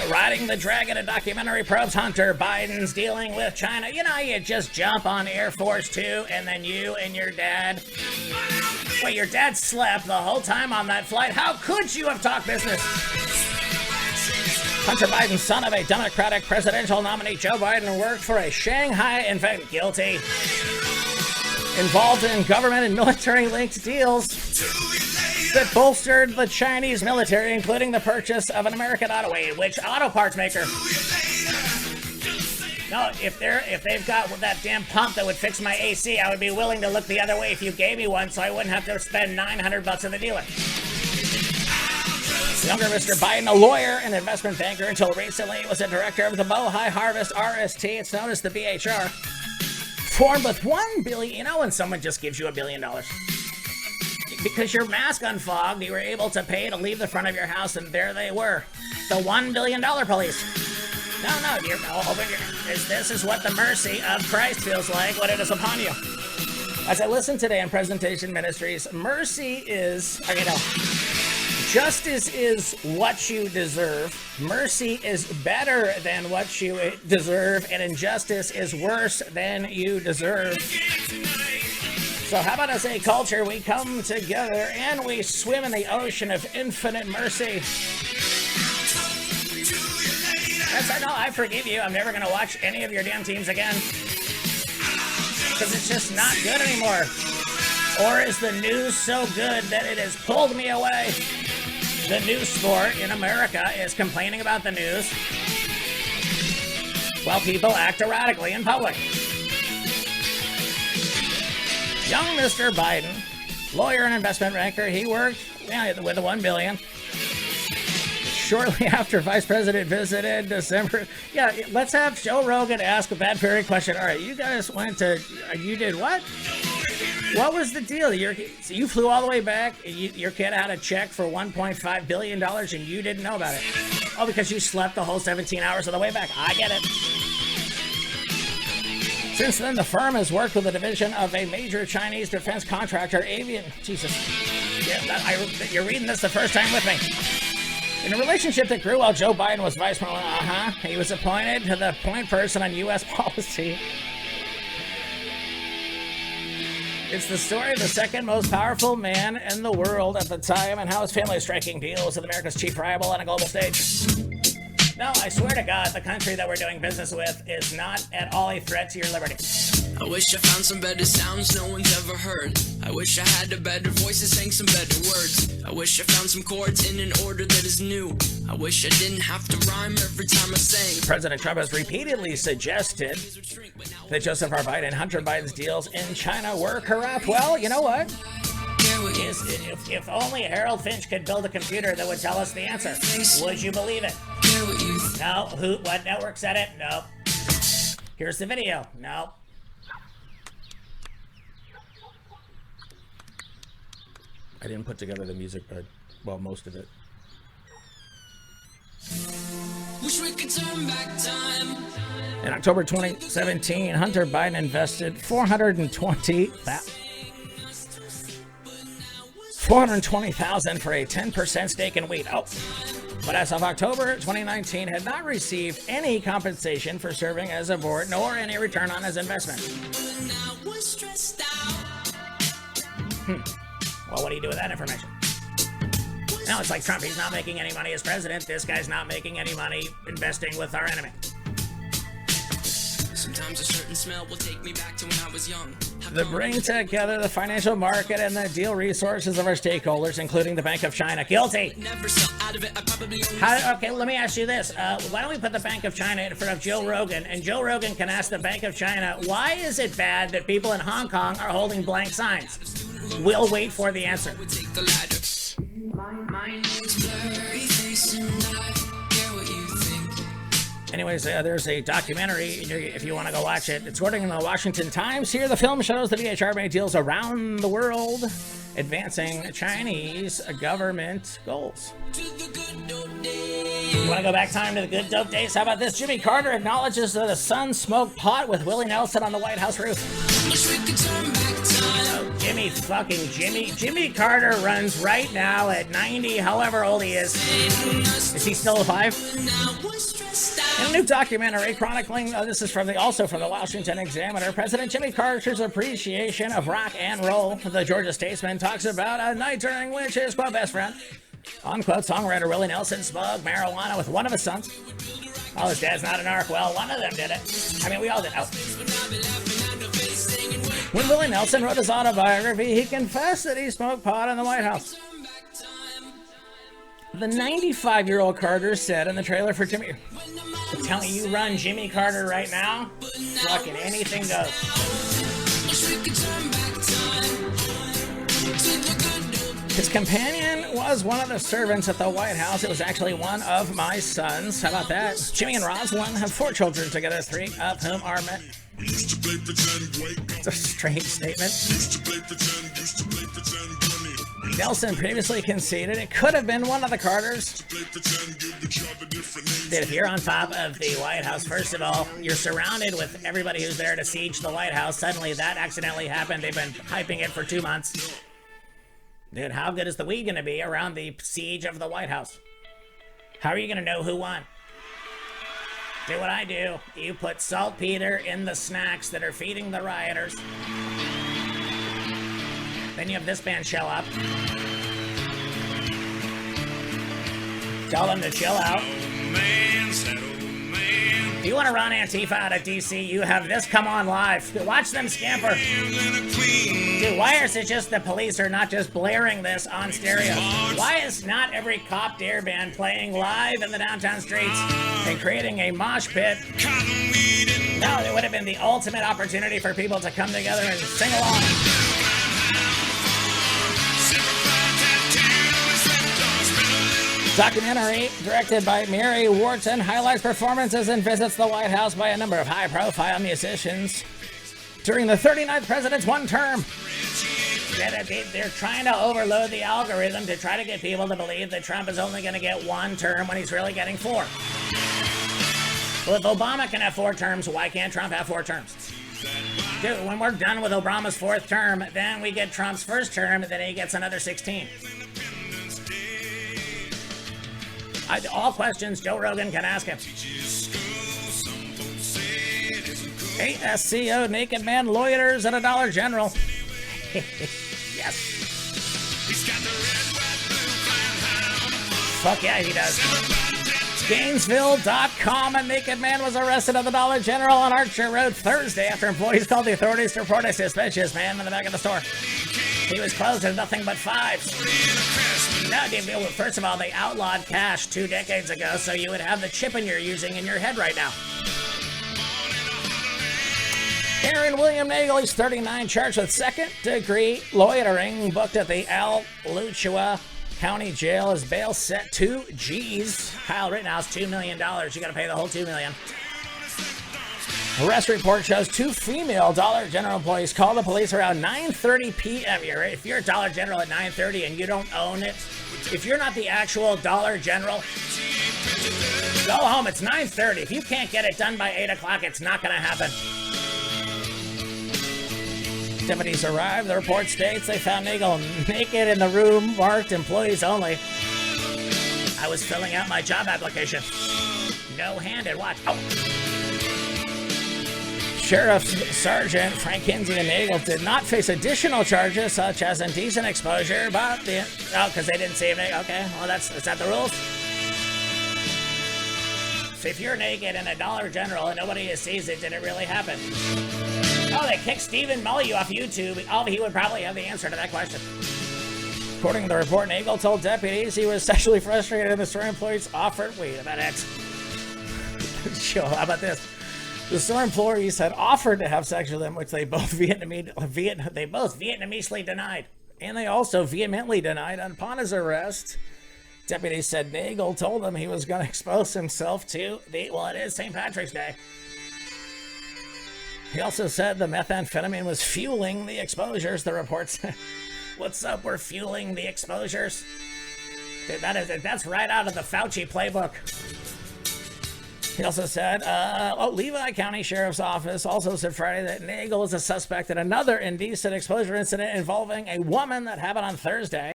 Riding the Dragon, a documentary probes Hunter Biden's dealing with China. You know, you just jump on Air Force Two, and then you and your dad. Wait, your dad slept the whole time on that flight? How could you have talked business? Hunter Biden, son of a Democratic presidential nominee Joe Biden, worked for a Shanghai invent guilty. Involved in government and military-linked deals that bolstered the Chinese military, including the purchase of an American auto parts maker. No, if they've got that damn pump that would fix my AC, I would be willing to look the other way if you gave me one, so I wouldn't have to spend $900 at the dealer. Younger Mr. Biden, a lawyer and investment banker until recently, was a director of the Bohai Harvest RST. It's known as the BHR. Formed with $1 billion. You know when someone just gives you $1 billion? Because your mask unfogged, you were able to pay to leave the front of your house, and there they were. The $1 billion police. No, this is what the mercy of Christ feels like when it is upon you. As I listened today in Presentation Ministries, mercy is, justice is what you deserve. Mercy is better than what you deserve, and injustice is worse than you deserve. So how about as a culture, we come together and we swim in the ocean of infinite mercy. I forgive you. I'm never going to watch any of your damn teams again. Because it's just not good anymore. Or is the news so good that it has pulled me away? The news sport in America is complaining about the news while people act erratically in public. Young Mr. Biden, lawyer and investment banker, he worked with the $1 billion. Shortly after Vice President visited December. Yeah, let's have Joe Rogan ask a bad parent question. All right, you guys you did what? What was the deal? You flew all the way back, and your kid had a check for $1.5 billion, and you didn't know about it. Oh, because you slept the whole 17 hours of the way back. I get it. Since then, the firm has worked with a division of a major Chinese defense contractor, Jesus. Yeah, you're reading this the first time with me. In a relationship that grew while Joe Biden was vice president, he was appointed to the point person on U.S. policy. It's the story of the second most powerful man in the world at the time and how his family is striking deals with America's chief rival on a global stage. No, I swear to God, the country that we're doing business with is not at all a threat to your liberty. I wish I found some better sounds no one's ever heard. I wish I had a better voice that sang some better words. I wish I found some chords in an order that is new. I wish I didn't have to rhyme every time I sang. President Trump has repeatedly suggested that Joseph R. Biden and Hunter Biden's deals in China were corrupt. Well, you know what? If only Harold Finch could build a computer that would tell us the answer. Would you believe it? No. What network said it? Nope. Here's the video. Nope. I didn't put together the music, but, well, most of it. Wish we could turn back time. In October 2017, Hunter Biden invested $420,000 for a 10% stake in wheat. Oh. But as of October 2019, had not received any compensation for serving as a board, nor any return on his investment. Well, what do you do with that information? Now it's like Trump. He's not making any money as president. This guy's not making any money investing with our enemy. Sometimes a certain smell will take me back to when I was young. The bring together the financial market and the deal resources of our stakeholders, including the Bank of China. Guilty. Okay, let me ask you this. Why don't we put the Bank of China in front of Joe Rogan, and Joe Rogan can ask the Bank of China, why is it bad that people in Hong Kong are holding blank signs? We'll wait for the answer. Anyways, there's a documentary, if you want to go watch it. It's quoting in the Washington Times. Here, the film shows the VHR made deals around the world, advancing Chinese government goals. You want to go back time to the good dope days? How about this? Jimmy Carter acknowledges that his son smoked pot with Willie Nelson on the White House roof. Wish we could turn back time. Jimmy Carter runs right now at 90, however old he is. Is he still alive? In a new documentary chronicling, this is also from the Washington Examiner, President Jimmy Carter's appreciation of rock and roll. The Georgia Statesman talks about a night during which his, quote, best friend, unquote, songwriter Willie Nelson smoked marijuana with one of his sons. Oh, his dad's not an narc. Well, one of them did it. I mean, we all did. Oh. When Willie Nelson wrote his autobiography, he confessed that he smoked pot in the White House. The 95-year-old Carter said in the trailer for Jimmy... I'm telling you, run Jimmy Carter right now, fucking anything goes. His companion was one of the servants at the White House. It was actually one of my sons. How about that? Jimmy and Rosalind have 4 children together, 3 of whom are men. It's a strange statement. Nelson previously conceded it could have been one of the Carters. That if you're on top of the White House, first of all, you're surrounded with everybody who's there to siege the White House. Suddenly that accidentally happened. They've been hyping it for 2 months. Dude, how good is the weed going to be around the siege of the White House? How are you going to know who won? Do what I do. You put saltpeter in the snacks that are feeding the rioters. Then you have this band show up. Tell them to chill out. If you want to run Antifa out of DC, you have this come on live. Watch them scamper. Dude, why is it just the police are not just blaring this on stereo? Why is not every cop dare band playing live in the downtown streets and creating a mosh pit? No, it would have been the ultimate opportunity for people to come together and sing along. Documentary directed by Mary Wharton highlights performances and visits the White House by a number of high-profile musicians during the 39th president's one term. They're trying to overload the algorithm to try to get people to believe that Trump is only going to get 1 term when he's really getting 4. Well, if Obama can have 4 terms, why can't Trump have 4 terms? Dude, when we're done with Obama's 4th term, then we get Trump's 1st term, then he gets another 16. All questions Joe Rogan can ask him. ASCO naked man loiters at a Dollar General. Yes. Fuck yeah, he does. Gainesville.com, a naked man was arrested at the Dollar General on Archer Road Thursday after employees called the authorities to report a suspicious man in the back of the store. He was closed with nothing but 5s. No, dude, first of all, they outlawed cash 2 decades ago, so you would have the chipping you're using in your head right now. Aaron William Nagel, he's 39, charged with 2nd-degree loitering, booked at the Alachua County Jail. His bail set 2 G's. Kyle, right now it's $2 million. You gotta pay the whole $2 million. Arrest report shows 2 female Dollar General employees called the police around 9:30 p.m. If you're a Dollar General at 9:30 and you don't own it, if you're not the actual Dollar General, go home. It's 9:30. If you can't get it done by 8 o'clock, it's not going to happen. Deputies arrived. The report states they found Nagel naked in the room marked employees only. I was filling out my job application. No-handed. Watch. Oh. Sheriff Sergeant Frank Kinsey and Nagel did not face additional charges such as indecent exposure, but because they didn't see him. Okay, well is that the rules? So if you're naked in a Dollar General and nobody sees it, did it really happen? Oh, they kicked Stephen Mully off YouTube. Oh, he would probably have the answer to that question. According to the report, Nagel told deputies he was sexually frustrated and the store employees offered. Wait a minute. Show. How about this? The store employees had offered to have sex with him, which they both Vietnamesely denied. And they also vehemently denied. Upon his arrest, deputies said Nagel told them he was going to expose himself to it is St. Patrick's Day. He also said the methamphetamine was fueling the exposures, the report said. What's up, we're fueling the exposures? Dude, that's right out of the Fauci playbook. He also said, Levi County Sheriff's Office also said Friday that Nagel is a suspect in another indecent exposure incident involving a woman that happened on Thursday.